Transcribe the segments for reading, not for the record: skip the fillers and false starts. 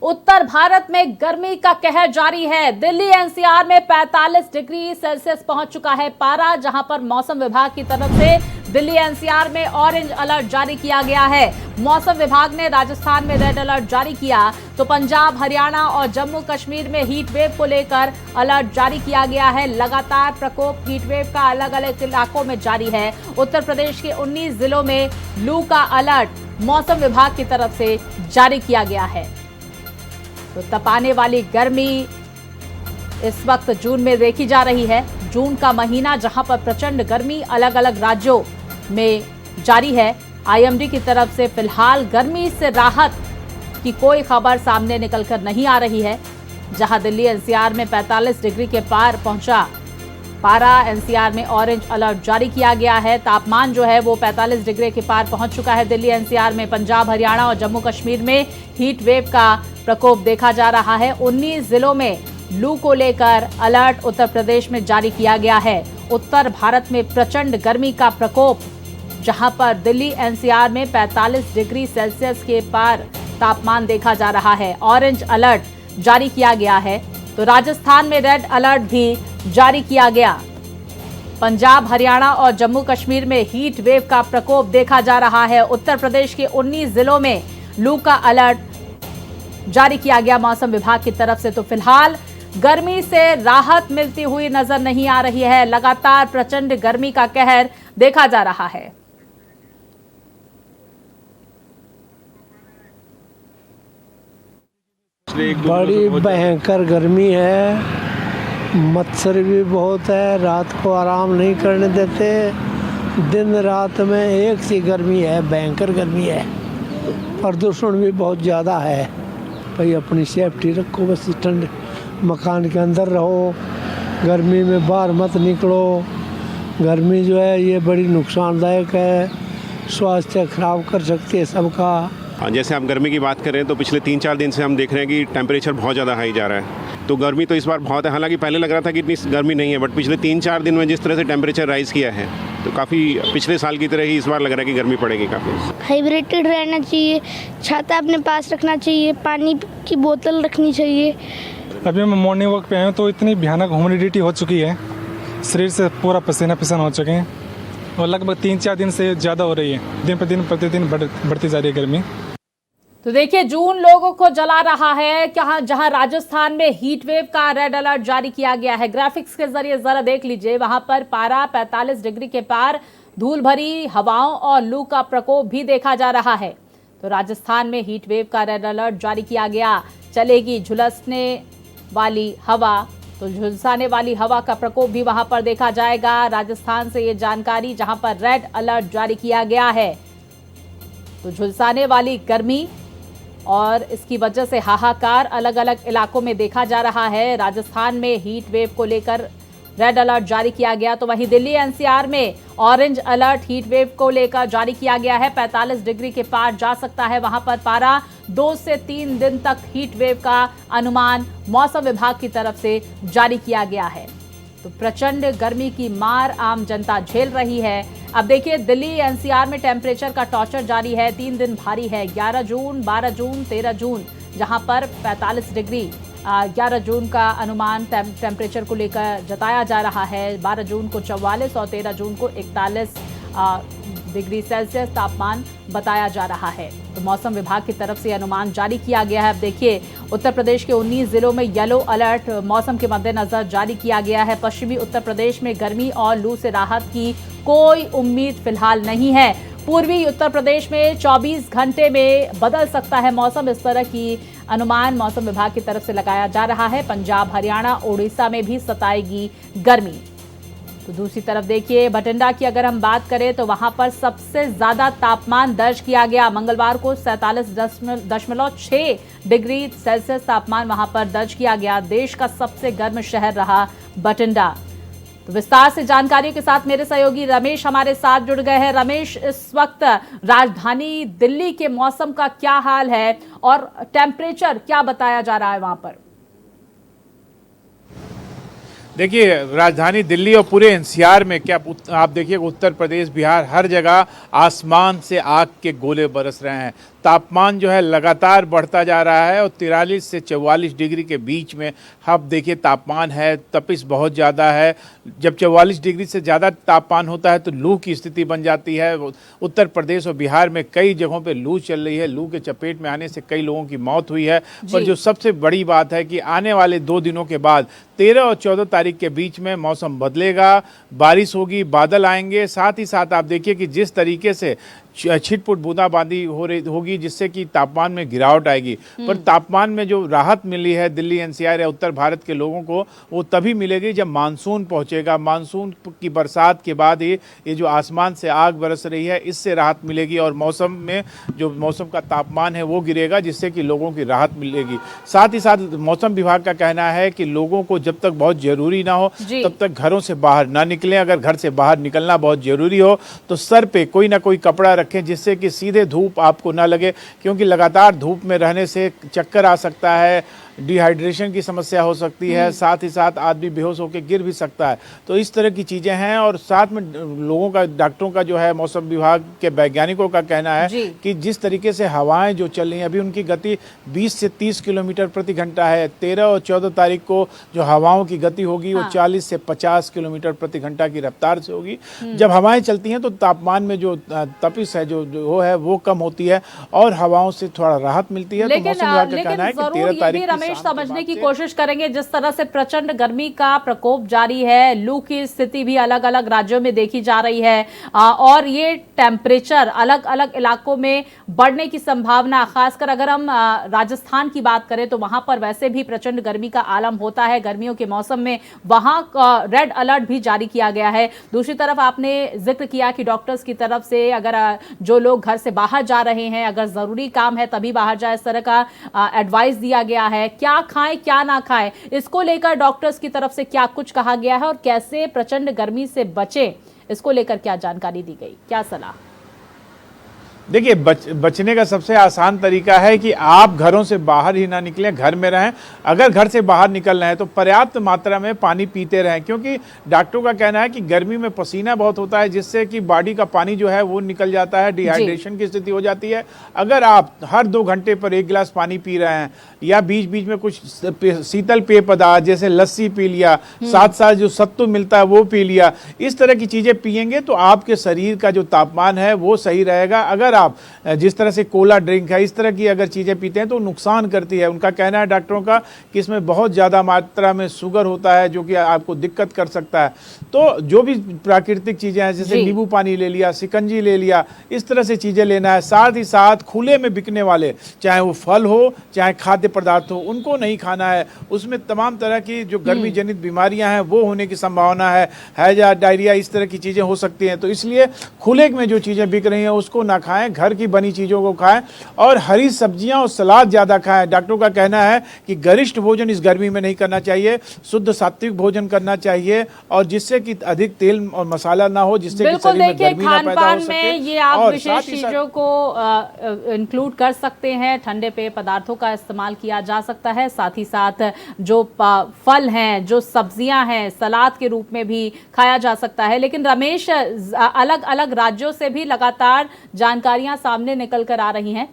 उत्तर भारत में गर्मी का कहर जारी है। दिल्ली एनसीआर में 45 डिग्री सेल्सियस पहुंच चुका है पारा, जहां पर मौसम विभाग की तरफ से दिल्ली एनसीआर में ऑरेंज अलर्ट जारी किया गया है। मौसम विभाग ने राजस्थान में रेड अलर्ट जारी किया, तो पंजाब, हरियाणा और जम्मू कश्मीर में हीट वेव को लेकर अलर्ट जारी किया गया है। लगातार प्रकोप हीट वेव का अलग अलग इलाकों में जारी है। उत्तर प्रदेश के 19 जिलों में लू का अलर्ट मौसम विभाग की तरफ से जारी किया गया है। तो तपाने वाली गर्मी इस वक्त जून में देखी जा रही है। जून का महीना जहां पर प्रचंड गर्मी अलग अलग राज्यों में जारी है। आईएमडी की तरफ से फिलहाल गर्मी से राहत की कोई खबर सामने निकलकर नहीं आ रही है। जहां दिल्ली एनसीआर में 45 डिग्री के पार पहुंचा पारा, एनसीआर में ऑरेंज अलर्ट जारी किया गया है। तापमान जो है वो 45 डिग्री के पार पहुंच चुका है दिल्ली एनसीआर में। पंजाब, हरियाणा और जम्मू कश्मीर में हीट वेव का प्रकोप देखा जा रहा है। 19 जिलों में लू को लेकर अलर्ट उत्तर प्रदेश में जारी किया गया है। उत्तर भारत में प्रचंड गर्मी का प्रकोप, जहां पर दिल्ली एनसीआर में 45 डिग्री सेल्सियस के पार तापमान देखा जा रहा है। ऑरेंज अलर्ट जारी किया गया है, तो राजस्थान में रेड अलर्ट भी जारी किया गया। पंजाब, हरियाणा और जम्मू कश्मीर में हीट वेव का प्रकोप देखा जा रहा है। उत्तर प्रदेश के 19 जिलों में लू का अलर्ट जारी किया गया मौसम विभाग की तरफ से। तो फिलहाल गर्मी से राहत मिलती हुई नजर नहीं आ रही है। लगातार प्रचंड गर्मी का कहर देखा जा रहा है। बड़ी भयंकर गर्मी है, मच्छर भी बहुत है, रात को आराम नहीं करने देते। दिन रात में एक सी गर्मी है, भयंकर गर्मी है। प्रदूषण भी बहुत ज़्यादा है। भाई अपनी सेफ्टी रखो, बस ठंड मकान के अंदर रहो, गर्मी में बाहर मत निकलो। गर्मी जो है ये बड़ी नुकसानदायक है, स्वास्थ्य खराब कर सकती है सबका। जैसे आप गर्मी की बात कर रहे हैं तो पिछले 3-4 दिन से हम देख रहे हैं कि टेम्परेचर बहुत ज़्यादा हाई जा रहा है। तो गर्मी तो इस बार बहुत है। हालांकि पहले लग रहा था कि इतनी गर्मी नहीं है, बट पिछले 3-4 दिन में जिस तरह से टेम्परेचर राइज़ किया है तो काफ़ी पिछले साल की तरह ही इस बार लग रहा है कि गर्मी पड़ेगी काफ़ी। हाइड्रेटेड रहना चाहिए, छाता अपने पास रखना चाहिए, पानी की बोतल रखनी चाहिए। अभी मैं मॉर्निंग वॉक पे आया हूँ तो इतनी भयानक ह्यूमिडिटी हो चुकी है, शरीर से पूरा पसीना पसीना हो चुके हैं और लगभग 3-4 दिन से ज़्यादा हो रही है। दिन प्रतिदिन बढ़ती जा रही है गर्मी। तो देखिए, जून लोगों को जला रहा है, जहां राजस्थान में हीट वेव का रेड अलर्ट जारी किया गया है। ग्राफिक्स के जरिए जरा देख लीजिए, वहां पर पारा 45 डिग्री के पार, धूल भरी हवाओं और लू का प्रकोप भी देखा जा रहा है। तो राजस्थान में हीट वेव का रेड अलर्ट जारी किया गया। चलेगी झुलसने वाली हवा, तो झुलसाने वाली हवा का प्रकोप भी वहां पर देखा जाएगा। राजस्थान से ये जानकारी, जहां पर रेड अलर्ट जारी किया गया है। तो झुलसाने वाली गर्मी और इसकी वजह से हाहाकार अलग अलग इलाकों में देखा जा रहा है। राजस्थान में हीट वेव को लेकर रेड अलर्ट जारी किया गया, तो वहीं दिल्ली एनसीआर में ऑरेंज अलर्ट हीट वेव को लेकर जारी किया गया है। 45 डिग्री के पार जा सकता है वहां पर पारा। 2 से 3 दिन तक हीट वेव का अनुमान मौसम विभाग की तरफ से जारी किया गया है। तो प्रचंड गर्मी की मार आम जनता झेल रही है। अब देखिए, दिल्ली एनसीआर में टेम्परेचर का टॉर्चर जारी है। 3 दिन भारी है। 11 जून, 12 जून, 13 जून, जहां पर 45 डिग्री 11 जून का अनुमान टेम्परेचर को लेकर जताया जा रहा है। 12 जून को 44 और 13 जून को 41 डिग्री सेल्सियस तापमान बताया जा रहा है। तो मौसम विभाग की तरफ से अनुमान जारी किया गया है। अब देखिए, उत्तर प्रदेश के 19 जिलों में येलो अलर्ट मौसम के मद्देनजर जारी किया गया है। पश्चिमी उत्तर प्रदेश में गर्मी और लू से राहत की कोई उम्मीद फिलहाल नहीं है। पूर्वी उत्तर प्रदेश में 24 घंटे में बदल सकता है मौसम, इस तरह की अनुमान मौसम विभाग की तरफ से लगाया जा रहा है। पंजाब, हरियाणा, उड़ीसा में भी सताएगी गर्मी। तो दूसरी तरफ देखिए, बठिंडा की अगर हम बात करें तो वहां पर सबसे ज्यादा तापमान दर्ज किया गया। मंगलवार को 47.6 डिग्री सेल्सियस तापमान वहां पर दर्ज किया गया। देश का सबसे गर्म शहर रहा बठिंडा। तो विस्तार से जानकारियों के साथ मेरे सहयोगी रमेश हमारे साथ जुड़ गए हैं। रमेश, इस वक्त राजधानी दिल्ली के मौसम का क्या हाल है और टेम्परेचर क्या बताया जा रहा है वहां पर? देखिए, राजधानी दिल्ली और पूरे एनसीआर में क्या आप देखिए, उत्तर प्रदेश, बिहार, हर जगह आसमान से आग के गोले बरस रहे हैं। तापमान जो है लगातार बढ़ता जा रहा है और 43 से 44 डिग्री के बीच में अब देखिए तापमान है। तपिश बहुत ज़्यादा है। जब 44 डिग्री से ज़्यादा तापमान होता है तो लू की स्थिति बन जाती है। उत्तर प्रदेश और बिहार में कई जगहों पे लू चल रही है। लू के चपेट में आने से कई लोगों की मौत हुई है। पर जो सबसे बड़ी बात है कि आने वाले 2 दिनों के बाद 13 और 14 तारीख के बीच में मौसम बदलेगा, बारिश होगी, बादल आएंगे। साथ ही साथ आप देखिए कि जिस तरीके से छिटपुट बूंदाबांदी हो रही होगी, जिससे कि तापमान में गिरावट आएगी। पर तापमान में जो राहत मिली है दिल्ली एनसीआर या उत्तर भारत के लोगों को, वो तभी मिलेगी जब मानसून पहुंचेगा। मानसून की बरसात के बाद ही ये जो आसमान से आग बरस रही है, इससे राहत मिलेगी और मौसम में जो मौसम का तापमान है वो गिरेगा, जिससे कि लोगों की राहत मिलेगी। साथ ही साथ मौसम विभाग का कहना है कि लोगों को जब तक बहुत जरूरी ना हो तब तक घरों से बाहर ना निकलें। अगर घर से बाहर निकलना बहुत जरूरी हो तो सर पे कोई ना कोई कपड़ा रखें, जिससे कि सीधे धूप आपको ना लगे, क्योंकि लगातार धूप में रहने से चक्कर आ सकता है, डिहाइड्रेशन की समस्या हो सकती है। साथ ही साथ आदमी बेहोश होकर गिर भी सकता है। तो इस तरह की चीज़ें हैं। और साथ में लोगों का, डॉक्टरों का जो है, मौसम विभाग के वैज्ञानिकों का कहना है कि जिस तरीके से हवाएं जो चल रही हैं, अभी उनकी गति 20 से 30 किलोमीटर प्रति घंटा है। 13 और 14 तारीख को जो हवाओं की गति होगी वो 40 से 50 किलोमीटर प्रति घंटा की रफ्तार से होगी। जब हवाएं चलती हैं तो तापमान में जो तपिश है जो वो है वो कम होती है और हवाओं से थोड़ा राहत मिलती है। तो मौसम विभाग का कहना है कि 13 तारीख समझने की कोशिश करेंगे जिस तरह से प्रचंड गर्मी का प्रकोप जारी है, लू की स्थिति भी अलग अलग राज्यों में देखी जा रही है और ये टेम्परेचर अलग अलग इलाकों में बढ़ने की संभावना, खासकर अगर हम राजस्थान की बात करें तो वहां पर वैसे भी प्रचंड गर्मी का आलम होता है। गर्मियों के मौसम में वहां रेड अलर्ट भी जारी किया गया है। दूसरी तरफ आपने जिक्र किया कि डॉक्टर्स की तरफ से अगर जो लोग घर से बाहर जा रहे हैं, अगर जरूरी काम है तभी बाहर जाए, इस तरह का एडवाइस दिया गया है। क्या खाएं क्या ना खाएं, इसको लेकर डॉक्टर्स की तरफ से क्या कुछ कहा गया है और कैसे प्रचंड गर्मी से बचें, इसको लेकर क्या जानकारी दी गई, क्या सलाह? देखिए, बचने का सबसे आसान तरीका है कि आप घरों से बाहर ही ना निकलें, घर में रहें। अगर घर से बाहर निकल रहे हैं तो पर्याप्त मात्रा में पानी पीते रहें, क्योंकि डॉक्टरों का कहना है कि गर्मी में पसीना बहुत होता है, जिससे कि बॉडी का पानी जो है वो निकल जाता है, डिहाइड्रेशन की स्थिति हो जाती है। अगर आप हर 2 घंटे पर 1 गिलास पानी पी रहे हैं या बीच बीच में कुछ शीतल पेय पदार्थ जैसे लस्सी पी लिया, साथ साथ जो सत्तू मिलता है वो पी लिया, इस तरह की चीज़ें पियेंगे तो आपके शरीर का जो तापमान है वो सही रहेगा। अगर आप जिस तरह से कोला ड्रिंक है, इस तरह की अगर चीज़ें पीते हैं तो नुकसान करती है। उनका कहना है डॉक्टरों का कि इसमें बहुत ज़्यादा मात्रा में शुगर होता है, जो कि आपको दिक्कत कर सकता है। तो जो भी प्राकृतिक चीज़ें हैं, जैसे नींबू पानी ले लिया, शिकंजी ले लिया, इस तरह से चीज़ें लेना है। साथ ही साथ खुले में बिकने वाले, चाहे वो फल हो चाहे खाद्य पदार्थ हो, उनको नहीं खाना है। उसमें तमाम तरह की जो गर्मी जनित बीमारियां हैं वो होने की संभावना है, हैजा, डायरिया, इस तरह की चीज़ें हो सकती हैं। तो इसलिए खुले में जो चीज़ें बिक रही हैं उसको ना खाएं, घर की बनी चीज़ों को खाएं और हरी सब्जियां और सलाद ज़्यादा खाएं। डॉक्टरों का कहना है कि गरिष्ठ भोजन इस गर्मी में नहीं करना चाहिए, शुद्ध सात्विक भोजन करना चाहिए और जिससे कि अधिक तेल और मसाला ना हो, जिससे कि शरीर में गर्मी ना पैदा हो सके। ये आप विशेष चीज़ों को इंक्लूड कर सकते हैं, ठंडे पेय पदार्थों का इस्तेमाल किया जा सकता है। साथ ही साथ जो फल हैं, जो सब्जियां हैं, सलाद के रूप में भी खाया जा सकता है। लेकिन रमेश, अलग अलग राज्यों से भी लगातार जानकारियां सामने निकल कर आ रही हैं।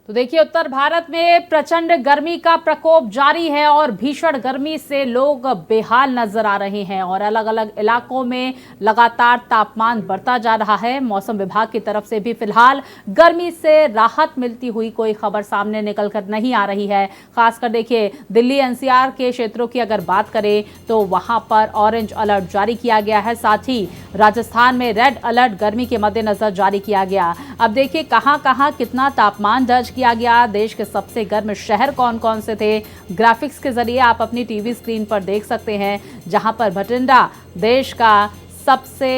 तो देखिए, उत्तर भारत में प्रचंड गर्मी का प्रकोप जारी है और भीषण गर्मी से लोग बेहाल नजर आ रहे हैं और अलग अलग इलाकों में लगातार तापमान बढ़ता जा रहा है। मौसम विभाग की तरफ से भी फिलहाल गर्मी से राहत मिलती हुई कोई खबर सामने निकल कर नहीं आ रही है। खासकर देखिए, दिल्ली एनसीआर के क्षेत्रों की अगर बात करें तो वहां पर ऑरेंज अलर्ट जारी किया गया है। साथ ही राजस्थान में रेड अलर्ट गर्मी के मद्देनजर जारी किया गया। अब देखिए कहां कहां कितना तापमान दर्ज किया गया, देश के सबसे गर्म शहर कौन कौन से थे, ग्राफिक्स के जरिए आप अपनी टीवी स्क्रीन पर देख सकते हैं, जहां पर भटिंडा देश का सबसे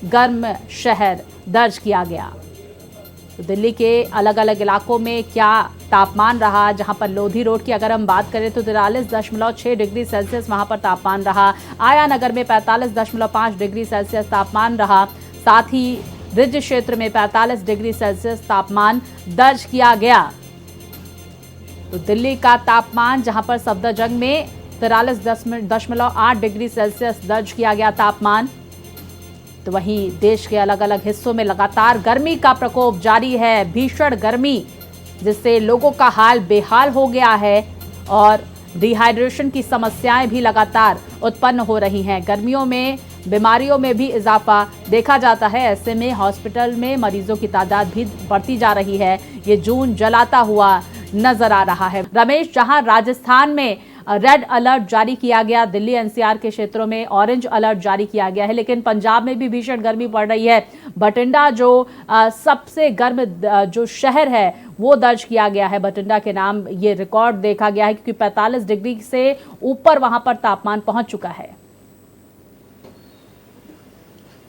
गर्म शहर दर्ज किया गया। तो दिल्ली के अलग अलग इलाकों में क्या तापमान रहा, जहां पर लोधी रोड की अगर हम बात करें तो 43.6 डिग्री सेल्सियस वहां पर तापमान रहा। आया नगर में 45.5 डिग्री सेल्सियस तापमान रहा। साथ ही रिज क्षेत्र में 45 डिग्री सेल्सियस तापमान दर्ज किया गया। तो दिल्ली का तापमान, जहां पर सफदरजंग में 43.8 डिग्री सेल्सियस दर्ज किया गया तापमान। तो वहीं देश के अलग अलग हिस्सों में लगातार गर्मी का प्रकोप जारी है। भीषण गर्मी जिससे लोगों का हाल बेहाल हो गया है और डिहाइड्रेशन की समस्याएं भी लगातार उत्पन्न हो रही हैं। गर्मियों में बीमारियों में भी इजाफा देखा जाता है। ऐसे में हॉस्पिटल में मरीजों की तादाद भी बढ़ती जा रही है। ये जून जलाता हुआ नजर आ रहा है। रमेश, जहां राजस्थान में रेड अलर्ट जारी किया गया, दिल्ली एनसीआर के क्षेत्रों में ऑरेंज अलर्ट जारी किया गया है, लेकिन पंजाब में भी भीषण गर्मी पड़ रही है। बठिंडा जो सबसे गर्म जो शहर है वो दर्ज किया गया है। बठिंडा के नाम ये रिकॉर्ड देखा गया है क्योंकि 45 डिग्री से ऊपर वहां पर तापमान पहुंच चुका है।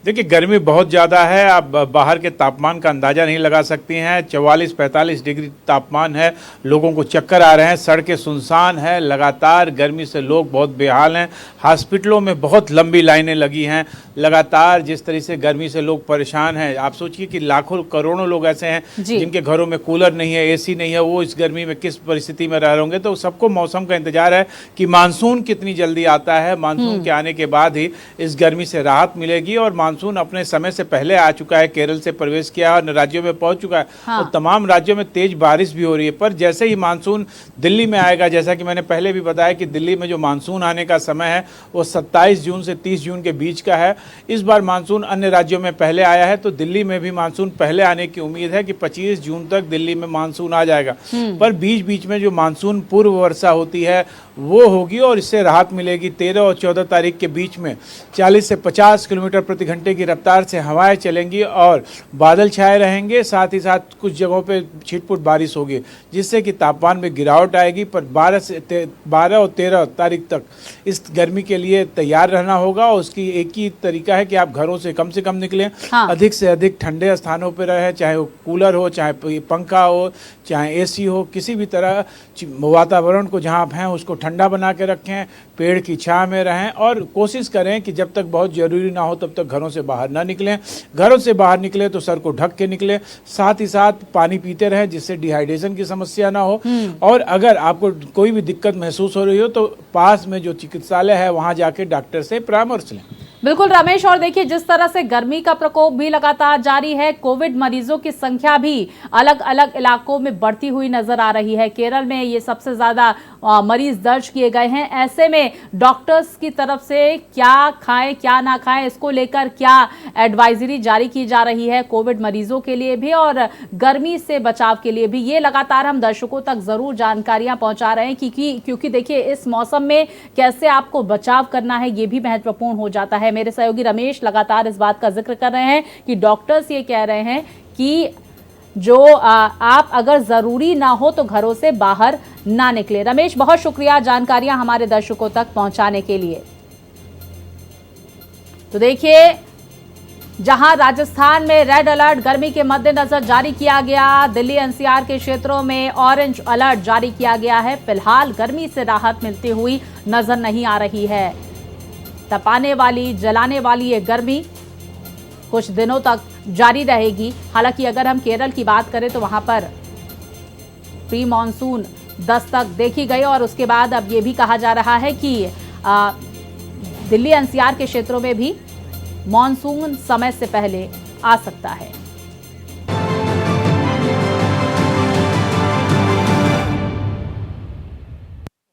देखिए, गर्मी बहुत ज़्यादा है। आप बाहर के तापमान का अंदाज़ा नहीं लगा सकती हैं। 44-45 डिग्री तापमान है। लोगों को चक्कर आ रहे हैं, सड़कें सुनसान है। लगातार गर्मी से लोग बहुत बेहाल हैं। हॉस्पिटलों में बहुत लंबी लाइनें लगी हैं। लगातार जिस तरह से गर्मी से लोग परेशान हैं, आप सोचिए कि लाखों करोड़ों लोग ऐसे हैं जिनके घरों में कूलर नहीं है, एसी नहीं है, वो इस गर्मी में किस परिस्थिति में रह रहे होंगे। तो सबको मौसम का इंतजार है कि मानसून कितनी जल्दी आता है। मानसून के आने के बाद ही इस गर्मी से राहत मिलेगी और मानसून अपने समय से पहले आ चुका है। केरल से प्रवेश किया और राज्यों में पहुंच चुका है। और तमाम राज्यों में तेज बारिश भी हो रही है। पर जैसे ही मानसून दिल्ली में आएगा, जैसा कि मैंने पहले भी बताया कि दिल्ली में जो मानसून आने का समय है वो 27 जून से 30 जून के बीच का है। इस बार मानसून अन्य राज्यों में पहले आया है, तो दिल्ली में भी मानसून पहले आने की उम्मीद है कि 25 जून तक दिल्ली में मानसून आ जाएगा। पर बीच बीच में जो मानसून पूर्व वर्षा होती है वो होगी और इससे राहत मिलेगी। 13 और 14 तारीख के बीच में 40 से 50 किलोमीटर प्रति घंटे की रफ्तार से हवाएं चलेंगी और बादल छाए रहेंगे। साथ ही साथ कुछ जगहों पे छिटपुट बारिश होगी, जिससे कि तापमान में गिरावट आएगी। पर 12 और 13 तारीख तक इस गर्मी के लिए तैयार रहना होगा। और उसकी एक ही तरीका है कि आप घरों से कम निकलें। अधिक से अधिक ठंडे स्थानों पर रहें, चाहे वो कूलर हो, चाहे पंखा हो, चाहे एसी हो। किसी भी तरह वातावरण को जहाँ आप हैं उसको ठंडा बना के रखें। पेड़ की छाया में रहें और कोशिश करें कि जब तक बहुत ज़रूरी ना हो तब तक घरों से बाहर ना निकलें। घरों से बाहर निकलें तो सर को ढक के निकलें। साथ ही साथ पानी पीते रहें जिससे डिहाइड्रेशन की समस्या ना हो। और अगर आपको कोई भी दिक्कत महसूस हो रही हो तो पास में जो चिकित्सालय है वहाँ जाके डॉक्टर से परामर्श लें। बिल्कुल रमेश, और देखिए जिस तरह से गर्मी का प्रकोप भी लगातार जारी है, कोविड मरीजों की संख्या भी अलग अलग इलाकों में बढ़ती हुई नजर आ रही है। केरल में ये सबसे ज्यादा मरीज दर्ज किए गए हैं। ऐसे में डॉक्टर्स की तरफ से क्या खाएं क्या ना खाएं, इसको लेकर क्या एडवाइजरी जारी की जा रही है कोविड मरीजों के लिए भी और गर्मी से बचाव के लिए भी, ये लगातार हम दर्शकों तक जरूर जानकारियां पहुंचा रहे हैं क्योंकि देखिए इस मौसम में कैसे आपको बचाव करना है ये भी महत्वपूर्ण हो जाता है। मेरे सहयोगी रमेश लगातार इस बात का जिक्र कर रहे हैं कि डॉक्टर्स ये कह रहे हैं कि जो आप अगर जरूरी ना हो तो घरों से बाहर ना निकले। रमेश, बहुत शुक्रिया जानकारियां हमारे दर्शकों तक पहुंचाने के लिए। तो देखिए, जहां राजस्थान में रेड अलर्ट गर्मी के मद्देनजर जारी किया गया, दिल्ली एनसीआर के क्षेत्रों में ऑरेंज अलर्ट जारी किया गया है। फिलहाल गर्मी से राहत मिलती हुई नजर नहीं आ रही है। तपाने वाली, जलाने वाली ये गर्मी कुछ दिनों तक जारी रहेगी। हालांकि अगर हम केरल की बात करें तो वहां पर प्री मॉनसून दस्तक देखी गई और उसके बाद अब ये भी कहा जा रहा है कि दिल्ली एनसीआर के क्षेत्रों में भी मॉनसून समय से पहले आ सकता है।